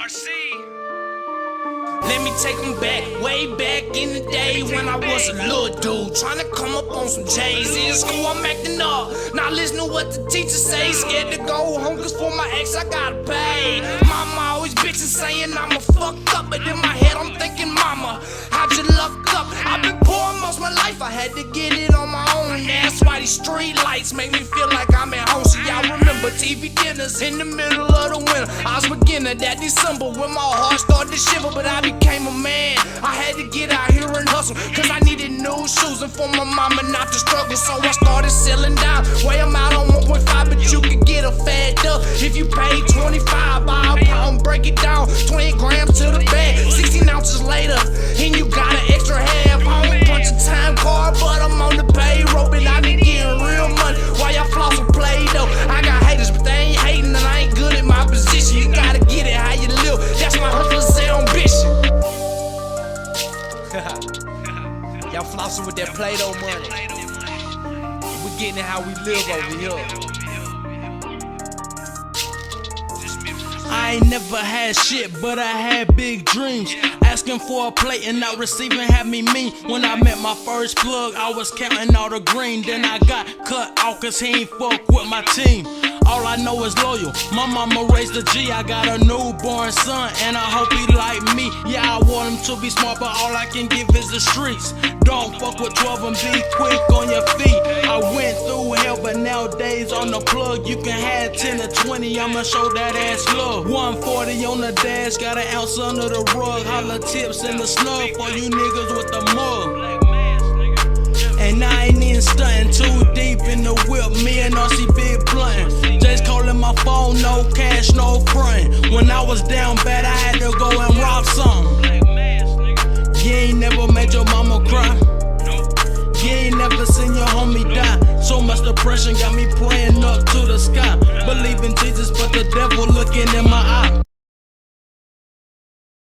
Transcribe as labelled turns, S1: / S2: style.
S1: RC. Let me take them back, way back in the day when I was a little dude, trying to come up on some J's. In school I'm acting up, not listening to what the teacher say. Scared to go home cause for my ex I gotta pay. Mama always bitching saying I'm a fuck up, but in my head I'm thinking, mama, how'd you luck up? I've been poor most my life, I had to get it on my own. That's why these street lights make me feel like I'm at home. So y'all remember TV dinners in the middle of the winter. I was beginning that December when my heart started to shiver, but I became a man. I had to get out here and hustle, cause I needed new shoes and for my mama not to struggle. So I started selling down. Weigh them out on 1.5, but you could get a fat duck if you pay 25. Buy a pound, break it down, 20 grams to the bag. 16 ounces later, and you got an extra half. I don't punch a time card, but I'm on the payroll, and I be getting real money while y'all floss and play though. I got haters, but they ain't hating, and I ain't good at my position. You gotta get it how you live. That's my hustler's ambition. Y'all flossing with that Play-Doh money. We getting it how we live over here.
S2: I ain't never had shit, but I had big dreams. Asking for a plate and not receiving had me mean. When I met my first plug, I was counting all the green. Then I got cut off cause he ain't fuck with my team. All I know is loyal. My mama raised a G. I got a newborn son and I hope he like me. Yeah, I want him to be smart, but all I can give is the streets. Don't fuck with 12 and be quick on your feet. I went through hell, but nowadays on the plug you can have 10 or 20. I'ma show that ass love. 140 on the dash, got an ounce under the rug. Holla tips in the snug for you niggas with the mug. And I ain't even stuntin', too deep in the whip, me and RC big bluntin'. Just calling my phone, no cash, no frontin'. When I was down bad, I had to go and rob something. You ain't never made your mama cry. You ain't never seen your homie die. So much depression got me praying up to the sky. Believe in Jesus, but the devil looking in my eye.